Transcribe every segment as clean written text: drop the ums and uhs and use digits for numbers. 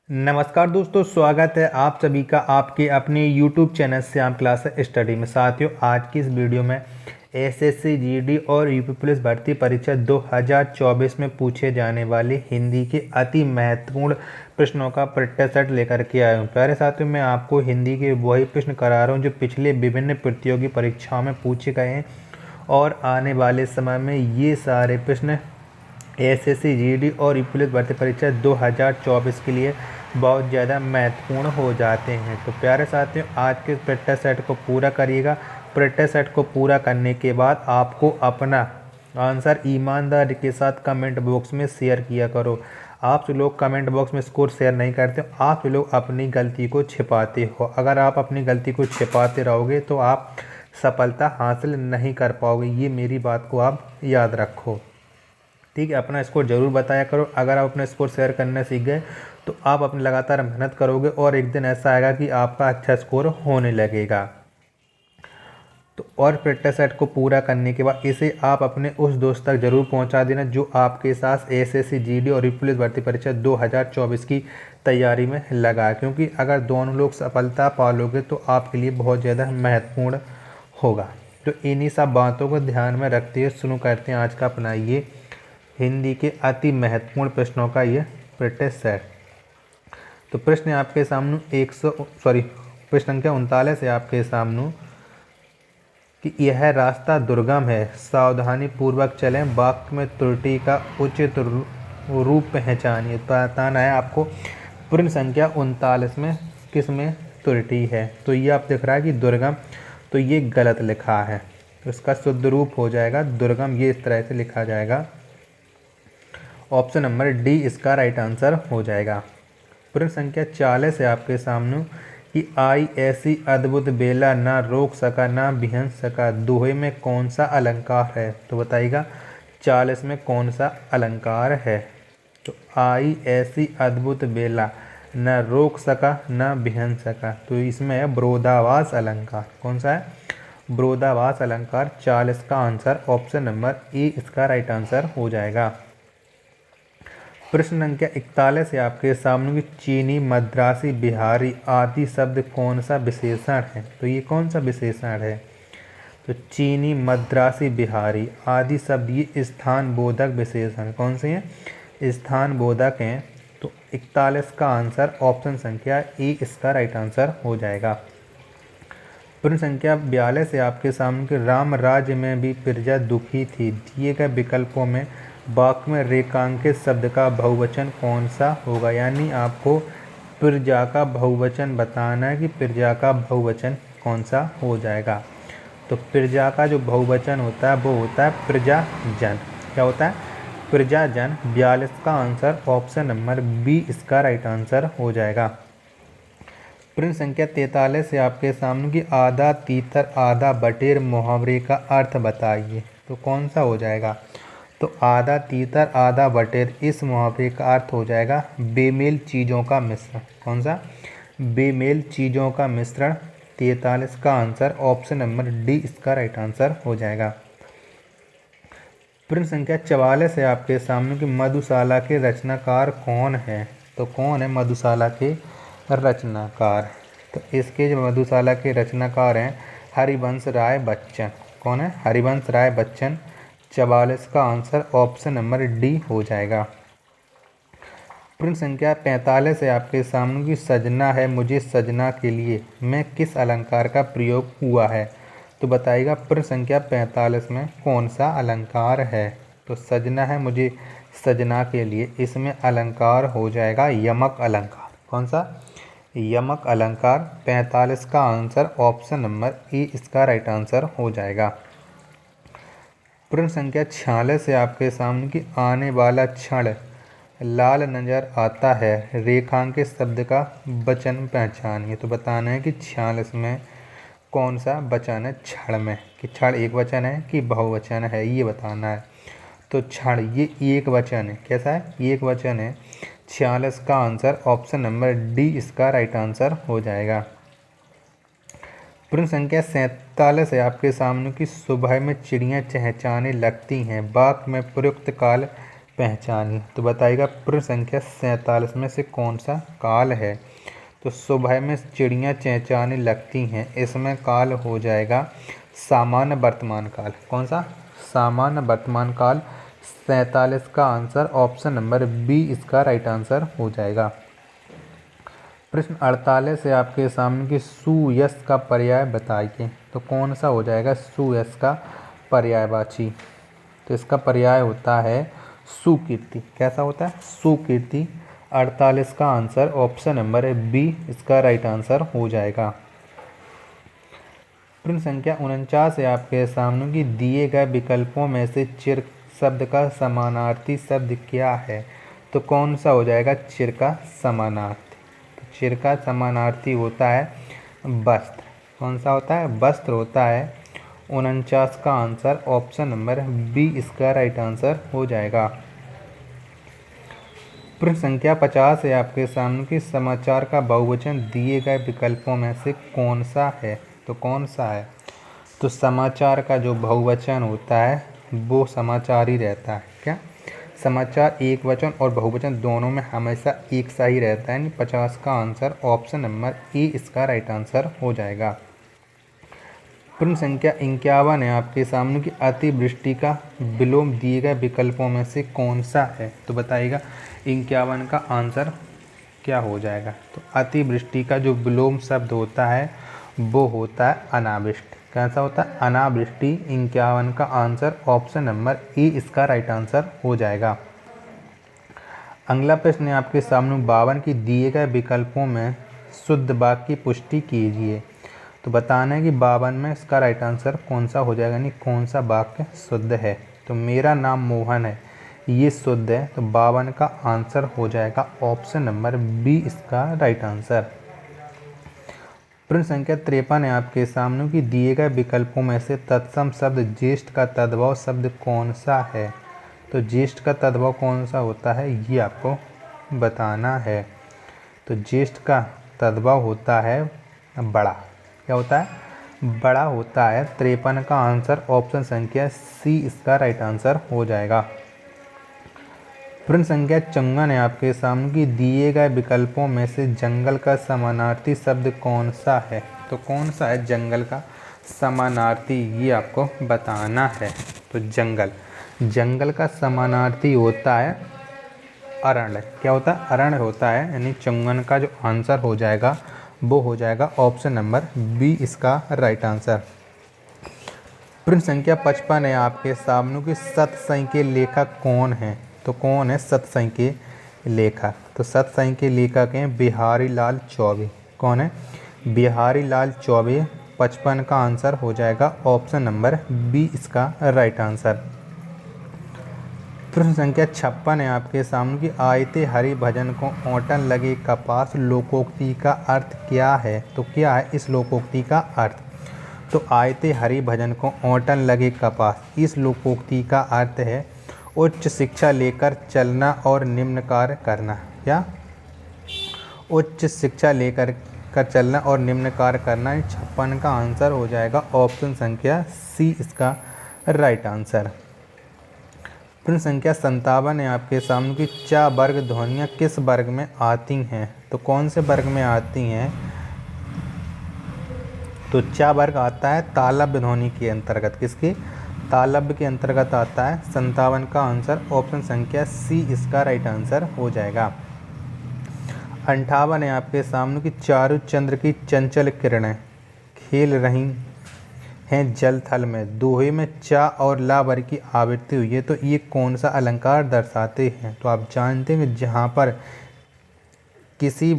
नमस्कार दोस्तों, स्वागत है आप सभी का आपके अपने YouTube channel Shyam class study में। साथियों, आज की इस वीडियो में एसएससी जीडी और यूपी पुलिस भर्ती परीक्षा 2024 में पूछे जाने वाले हिंदी के अति महत्वपूर्ण प्रश्नों का प्रैक्टिस सेट लेकर के आया हूँ। प्यारे साथियों, मैं आपको हिंदी के वही प्रश्न करा रहा हूँ जो पिछले विभिन्न प्रतियोगी परीक्षाओं में पूछे गए हैं और आने वाले समय में ये सारे प्रश्न एसएससी जीडी और यूपी पुलिस भर्ती परीक्षा 2024 के लिए बहुत ज़्यादा महत्वपूर्ण हो जाते हैं। तो प्यारे साथियों, आज के प्रैक्टिस सेट को पूरा करिएगा। प्रैक्टिस सेट को पूरा करने के बाद आपको अपना आंसर ईमानदारी के साथ कमेंट बॉक्स में शेयर किया करो। आप जो लोग कमेंट बॉक्स में स्कोर शेयर नहीं करते, आप जो लोग अपनी गलती को छिपाते हो। अगर आप अपनी गलती को छिपाते रहोगे तो आप सफलता हासिल नहीं कर पाओगे। ये मेरी बात को आप याद रखो, ठीक है। अपना स्कोर ज़रूर बताया करो। अगर आप अपना स्कोर शेयर करना सीख गए तो आप अपनी लगातार मेहनत करोगे और एक दिन ऐसा आएगा कि आपका अच्छा स्कोर होने लगेगा। तो और प्रैक्टिस सेट को पूरा करने के बाद इसे आप अपने उस दोस्त तक ज़रूर पहुंचा देना जो आपके साथ एसएससी जीडी और पुलिस भर्ती परीक्षा 2024 की तैयारी में लगा है, क्योंकि अगर दोनों लोग सफलता पालोगे तो आपके लिए बहुत ज़्यादा महत्वपूर्ण होगा। तो इन्हीं सब बातों को ध्यान में रखते हुए शुरू करते हैं आज का अपना ये हिंदी के अति महत्वपूर्ण प्रश्नों का ये प्रैक्टिस सेट। तो प्रश्न आपके सामने प्रश्न संख्या 39 है आपके सामने कि यह रास्ता दुर्गम है, सावधानी पूर्वक चलें, वाक्य में त्रुटि का उचित रूप पहचानिए। तो बताना है आपको प्रश्न संख्या 39 में किस में त्रुटि है। तो ये आप दिख रहा है कि दुर्गम, तो ये गलत लिखा है। तो इसका शुद्ध रूप हो जाएगा दुर्गम, ये इस तरह से लिखा जाएगा। ऑप्शन नंबर डी इसका राइट आंसर हो जाएगा। प्रश्न संख्या 40 है आपके सामने कि आई ऐसी अद्भुत बेला ना रोक सका ना बिहन सका, दोहे में कौन सा अलंकार है। तो बताइएगा 40 में कौन सा अलंकार है। तो आई ऐसी अद्भुत बेला न रोक सका न बिहन सका, तो इसमें है विरोधाभास अलंकार। कौन सा है? विरोधाभास अलंकार। 40 का आंसर ऑप्शन नंबर ए इसका राइट आंसर हो जाएगा। प्रश्न संख्या 41 है आपके सामने कि चीनी, मद्रासी, बिहारी आदि शब्द कौन सा विशेषण है। तो ये कौन सा विशेषण है? तो चीनी, मद्रासी, बिहारी आदि शब्द ये स्थान बोधक विशेषण कौन से हैं? स्थान बोधक हैं। तो 41 का आंसर ऑप्शन संख्या ए इसका राइट आंसर हो जाएगा। प्रश्न संख्या 42 है आपके सामने कि राम राज्य में भी प्रजा दुखी थी, दिए गए विकल्पों में वाक्य में रेखांकित शब्द का बहुवचन कौन सा होगा। यानी आपको प्रजा का बहुवचन बताना है कि प्रजा का बहुवचन कौन सा हो जाएगा। तो प्रजा का जो बहुवचन होता है वो होता है प्रजाजन। क्या होता है? प्रजाजन। 42 का आंसर ऑप्शन नंबर बी इसका राइट आंसर हो जाएगा। प्रश्न संख्या 43 है आपके सामने कि आधा तीतर आधा बटेर मुहावरे का अर्थ बताइए। तो कौन सा हो जाएगा? तो आधा तीतर आधा बटेर इस मुहावरे का अर्थ हो जाएगा बेमेल चीज़ों का मिश्रण। कौन सा? बेमेल चीज़ों का मिश्रण। 43 का आंसर ऑप्शन नंबर डी इसका राइट आंसर हो जाएगा। प्रश्न संख्या 44 है आपके सामने कि मधुशाला के रचनाकार कौन है। तो कौन है मधुशाला के रचनाकार? तो इसके जो मधुशाला के रचनाकार हैं हरिवंश राय बच्चन। कौन है? हरिवंश राय बच्चन। 44 का आंसर ऑप्शन नंबर डी हो जाएगा। प्रश्न संख्या 45 है आपके सामने कि सजना है मुझे सजना के लिए में किस अलंकार का प्रयोग हुआ है। तो बताइएगा प्रश्न संख्या 45 में कौन सा अलंकार है। तो सजना है मुझे सजना के लिए, इसमें अलंकार हो जाएगा यमक अलंकार। कौन सा? यमक अलंकार। 45 का आंसर ऑप्शन नंबर ए इसका राइट आंसर हो जाएगा। प्रश्न संख्या 46 है आपके सामने कि आने वाला क्षण लाल नजर आता है, रेखांकित शब्द का वचन पहचानिए। तो बताना है कि 46 में कौन सा वचन है क्षण में, कि क्षण एक वचन है कि बहुवचन है, ये बताना है। तो क्षण ये एक वचन है। कैसा है? एक वचन है। 46 का आंसर ऑप्शन नंबर डी इसका राइट आंसर हो जाएगा। प्रश्न संख्या 47 है आपके सामने कि सुबह में चिड़ियाँ चहचहाने लगती हैं, वाक्य में प्रयुक्त काल पहचानिए। तो बताइएगा प्रश्न संख्या 47 में से कौन सा काल है। तो सुबह में चिड़ियाँ चहचहाने लगती हैं, इसमें काल हो जाएगा सामान्य वर्तमान काल। कौन सा? सामान्य वर्तमान काल। 47 का आंसर ऑप्शन नंबर बी इसका राइट आंसर हो जाएगा। प्रश्न 48 है आपके सामने कि सुयश का पर्याय बताइए। तो कौन सा हो जाएगा सुयश का पर्यायवाची। तो इसका पर्याय होता है सुकीर्ति। कैसा होता है? सुकीर्ति। 48 का आंसर ऑप्शन नंबर बी इसका राइट आंसर हो जाएगा। प्रश्न संख्या 49 है आपके सामने कि दिए गए विकल्पों में से चिर शब्द का समानार्थी शब्द क्या है। तो कौन सा हो जाएगा चिर का समानार्थी। तो चिर का समानार्थी होता है वस्त्र। कौन सा होता है? वस्त्र होता है। 49 का आंसर ऑप्शन नंबर बी इसका राइट आंसर हो जाएगा। प्रश्न संख्या 50 है आपके सामने कि समाचार का बहुवचन दिए गए विकल्पों में से कौन सा है। तो कौन सा है? तो समाचार का जो बहुवचन होता है वो समाचार ही रहता है। क्या? समाचार एक वचन और बहुवचन दोनों में हमेशा एक सा ही रहता है। 50 का आंसर ऑप्शन नंबर ए इसका राइट आंसर हो जाएगा। प्रश्न संख्या 51 है आपके सामने कि अतिवृष्टि का विलोम दिए गए विकल्पों में से कौन सा है। तो बताइएगा 51 का आंसर क्या हो जाएगा। तो अतिवृष्टि का जो विलोम शब्द होता है वो होता है अनावृष्टि। कैसा होता है? अनावृष्टि। 51 का आंसर ऑप्शन नंबर ए इसका राइट आंसर हो जाएगा। अगला प्रश्न है आपके सामने 52 की दिए गए विकल्पों में शुद्ध वाक्य की पुष्टि कीजिए। तो बताना है कि 52 में इसका राइट आंसर कौन सा हो जाएगा, यानी कौन सा वाक्य शुद्ध है। तो मेरा नाम मोहन है, ये शुद्ध है। तो 52 का आंसर हो जाएगा ऑप्शन नंबर बी इसका राइट आंसर। प्रश्न संख्या 53 है आपके सामने कि दिए गए विकल्पों में से तत्सम शब्द ज्येष्ठ का तद्भव शब्द कौन सा है। तो ज्येष्ठ का तद्भव कौन सा होता है ये आपको बताना है। तो ज्येष्ठ का तद्भव होता है बड़ा। क्या होता है? बड़ा होता है। 53 का आंसर ऑप्शन संख्या सी इसका राइट आंसर हो जाएगा। प्रश्न संख्या 54 है आपके सामने कि दिए गए विकल्पों में से जंगल का समानार्थी शब्द कौन सा है। तो कौन सा है जंगल का समानार्थी ये आपको बताना है। तो जंगल का समानार्थी होता है अरण्य। क्या होता है? अरण्य होता है। यानी 54 का जो आंसर हो जाएगा वो हो जाएगा ऑप्शन नंबर बी इसका राइट आंसर। प्रश्न संख्या 55 है आपके सामने कि सतसंग के लेखक कौन है। तो कौन है सतसंग के लेखक। तो सतसंग के लेखक हैं बिहारी लाल चौबे। कौन है? बिहारी लाल चौबे। 55 का आंसर हो जाएगा ऑप्शन नंबर बी इसका राइट आंसर। प्रश्न संख्या 56 है आपके सामने कि आयते हरि भजन को ओटन लगे कपास लोकोक्ति का अर्थ क्या है। तो क्या है इस लोकोक्ति का अर्थ। तो आयते हरि भजन को ओटन लगे कपास, इस लोकोक्ति का अर्थ है उच्च शिक्षा लेकर चलना और निम्न कार्य करना। क्या? उच्च शिक्षा लेकर चलना और निम्न कार्य करना। 56 का आंसर हो जाएगा ऑप्शन संख्या सी इसका राइट आंसर। प्रश्न संख्या 57 है आपके सामने कि चा वर्ग ध्वनियाँ किस वर्ग में आती हैं। तो कौन से वर्ग में आती हैं। तो चा वर्ग आता है तालव्य ध्वनि के अंतर्गत। किसके? तालव्य के अंतर्गत आता है। 57 का आंसर ऑप्शन संख्या सी इसका राइट आंसर हो जाएगा। 58 है आपके सामने कि चारु चंद्र की चंचल किरणें खेल रही हैं जल थल में, दोहे में चा और ला वर्ग की आवृत्ति हुई है। तो ये कौन सा अलंकार दर्शाते हैं। तो आप जानते हैं जहाँ पर किसी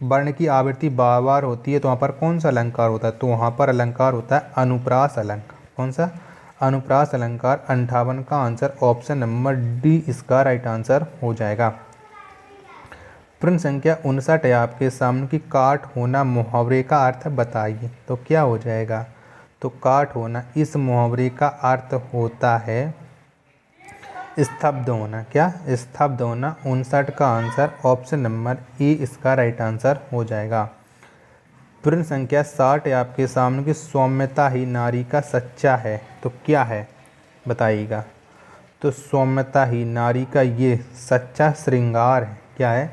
वर्ण की आवृत्ति बार बार होती है तो वहाँ पर कौन सा अलंकार होता है। तो वहाँ पर अलंकार होता है अनुप्रास अलंकार। कौन सा? अनुप्रास अलंकार। 58 का आंसर ऑप्शन नंबर डी इसका राइट आंसर हो जाएगा। प्रश्न संख्या 59 है आपके सामने कि काट होना मुहावरे का अर्थ बताइए। तो क्या हो जाएगा। तो काट होना इस मुहावरे का अर्थ होता है स्तब्ध होना। क्या? स्तब्ध होना। 59 का आंसर ऑप्शन नंबर ए इसका राइट आंसर हो जाएगा। प्रश्न संख्या 60 है आपके सामने कि सौम्यता ही नारी का सच्चा है। तो क्या है बताइएगा। तो सौम्यता ही नारी का ये सच्चा श्रृंगार है। क्या है?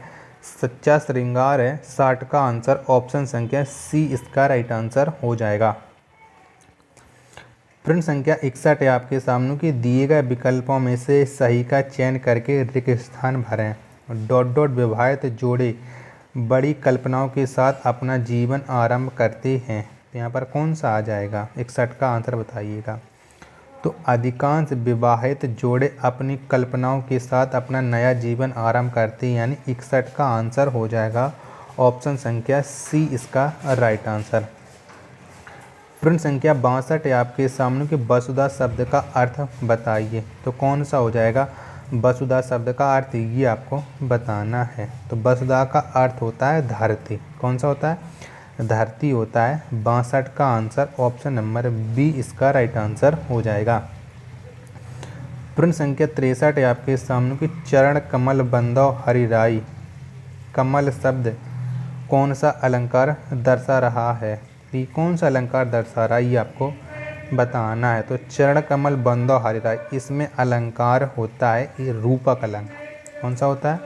सच्चा श्रृंगार है। 60 का आंसर ऑप्शन संख्या सी इसका राइट आंसर हो जाएगा। प्रश्न संख्या 61 है आपके सामने कि दिए गए विकल्पों में से सही का चयन करके रिक्त स्थान भरें। डॉट डॉट विवाहित जोड़े बड़ी कल्पनाओं के साथ अपना जीवन आरंभ करते हैं। तो यहाँ पर कौन सा आ जाएगा? 61 का आंसर बताइएगा। तो अधिकांश विवाहित जोड़े अपनी कल्पनाओं के साथ अपना नया जीवन आरंभ करते हैं, यानी 61 का आंसर हो जाएगा ऑप्शन संख्या सी इसका राइट आंसर। प्रश्न संख्या 62 है आपके सामने कि वसुधा शब्द का अर्थ बताइए। तो कौन सा हो जाएगा? वसुधा शब्द का अर्थ ये आपको बताना है। तो वसुधा का अर्थ होता है धरती। कौन सा होता है? धरती होता है। 62 का आंसर ऑप्शन नंबर बी इसका राइट आंसर हो जाएगा। प्रश्न संख्या 63 है आपके सामने कि चरण कमल बंधो हरिराई। कमल शब्द कौन सा अलंकार दर्शा रहा है? ये कौन सा अलंकार दर्शा रहा है ये आपको बताना है। तो चरण कमल बंधो हरिराई, इसमें अलंकार होता है ये रूपक अलंकार। कौन सा होता है?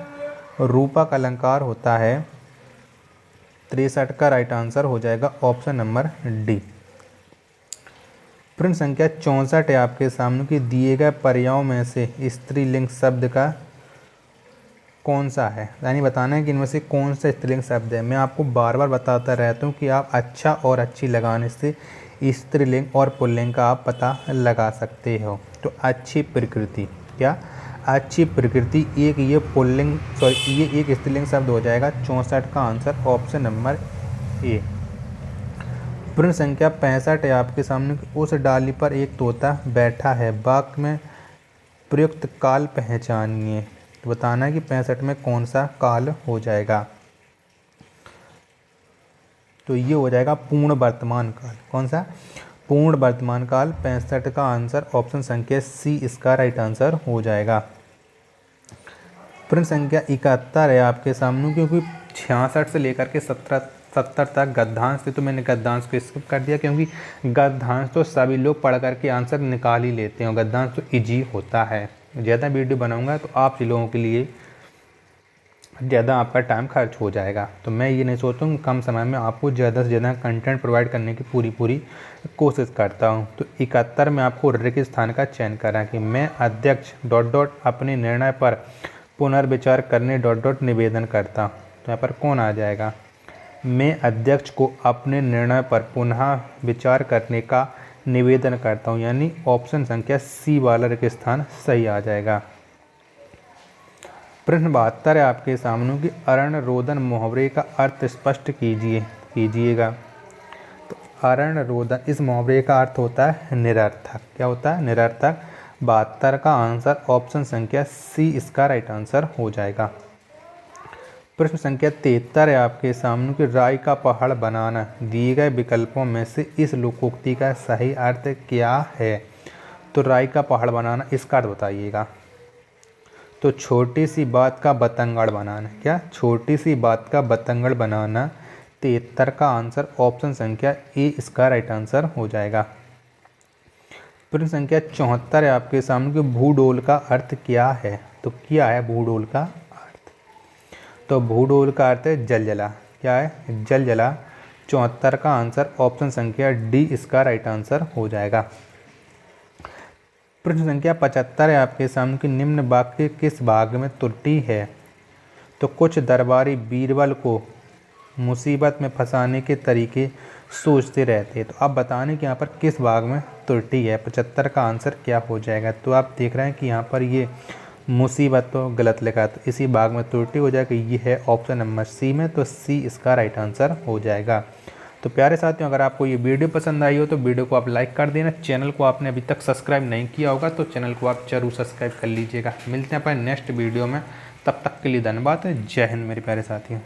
रूपक अलंकार होता है। 63 का राइट आंसर हो जाएगा ऑप्शन नंबर डी। प्रश्न संख्या 64 है आपके सामने कि दिए गए पर्यायों में से स्त्रीलिंग शब्द का कौन सा है, यानी बताना है कि इनमें से कौन सा स्त्रीलिंग शब्द है। मैं आपको बार बार बताता रहता हूँ कि आप अच्छा और अच्छी लगाने से स्त्रीलिंग और पुल्लिंग का आप पता लगा सकते हो। तो अच्छी प्रकृति, क्या अच्छी प्रकृति एक ये पुल्लिंग ये एक स्त्रीलिंग शब्द हो जाएगा। 64 का आंसर ऑप्शन नंबर ए। प्रश्न संख्या 65 है आपके सामने कि उस डाली पर एक तोता बैठा है, वाक्य में प्रयुक्त काल पहचानिए। तो बताना है कि 65 में कौन सा काल हो जाएगा। तो ये हो जाएगा पूर्ण वर्तमान काल। कौन सा? पूर्ण वर्तमान काल। 65 का आंसर ऑप्शन संख्या सी इसका राइट आंसर हो जाएगा। प्रश्न संख्या 71 है आपके सामने क्योंकि 66 से लेकर के 70 तक गद्यांश थे, तो मैंने गद्यांश को स्किप कर दिया क्योंकि गद्यांश तो सभी लोग पढ़ करके आंसर निकाल ही लेते हैं। गद्यांश तो इजी होता है। ज़्यादा वीडियो बनाऊंगा तो आप लोगों के लिए ज़्यादा आपका टाइम खर्च हो जाएगा। तो मैं ये नहीं सोचता हूँ कम समय में आपको ज़्यादा से ज़्यादा कंटेंट प्रोवाइड करने की पूरी कोशिश करता हूँ। तो 71 में आपको रिक्त स्थान का चयन करा कि मैं अध्यक्ष डॉट डॉट अपने निर्णय पर पुनर्विचार करने डॉट डॉट निवेदन करता हूँ। तो यहाँ पर कौन आ जाएगा? मैं अध्यक्ष को अपने निर्णय पर पुनः विचार करने का निवेदन करता हूँ, यानी ऑप्शन संख्या सी वाला रिक्त स्थान सही आ जाएगा। प्रश्न 72 है आपके सामने कि अरण्य रोदन मुहावरे का अर्थ स्पष्ट कीजिएगा। तो अरण्य रोदन इस मुहावरे का अर्थ होता है निरर्थक। क्या होता है? निरर्थक। 72 का आंसर ऑप्शन संख्या सी इसका राइट आंसर हो जाएगा। प्रश्न संख्या 73 है आपके सामने कि राई का पहाड़ बनाना दिए गए विकल्पों में से इस लोकोक्ति का सही अर्थ क्या है? तो राई का पहाड़ बनाना इसका अर्थ बताइएगा। तो छोटी सी बात का बतंगड़ बनाना। क्या? छोटी सी बात का बतंगड़ बनाना। 73 का आंसर ऑप्शन संख्या ए इसका राइट आंसर हो जाएगा। प्रश्न संख्या 74 है आपके सामने कि भूडोल का अर्थ क्या है? तो क्या है भूडोल का अर्थ? तो भूडोल का अर्थ है जलजला। क्या है? जलजला। 74 का आंसर ऑप्शन संख्या डी इसका राइट आंसर हो जाएगा। प्रश्न संख्या 75 है आपके सामने कि निम्न वाक्य किस भाग में त्रुटि है? तो कुछ दरबारी बीरबल को मुसीबत में फंसाने के तरीके सोचते रहते हैं। तो आप बताने कि यहाँ पर किस भाग में त्रुटि है। 75 का आंसर क्या हो जाएगा? तो आप देख रहे हैं कि यहाँ पर ये मुसीबत तो गलत लिखा है, तो इसी भाग में त्रुटि हो जाएगा। ये है ऑप्शन नंबर सी में, तो सी इसका राइट आंसर हो जाएगा। तो प्यारे साथियों, अगर आपको ये वीडियो पसंद आई हो तो वीडियो को आप लाइक कर देना। चैनल को आपने अभी तक सब्सक्राइब नहीं किया होगा तो चैनल को आप जरूर सब्सक्राइब कर लीजिएगा। मिलते हैं अपने नेक्स्ट वीडियो में, तब तक के लिए धन्यवाद। जय हिंद मेरे प्यारे साथियों।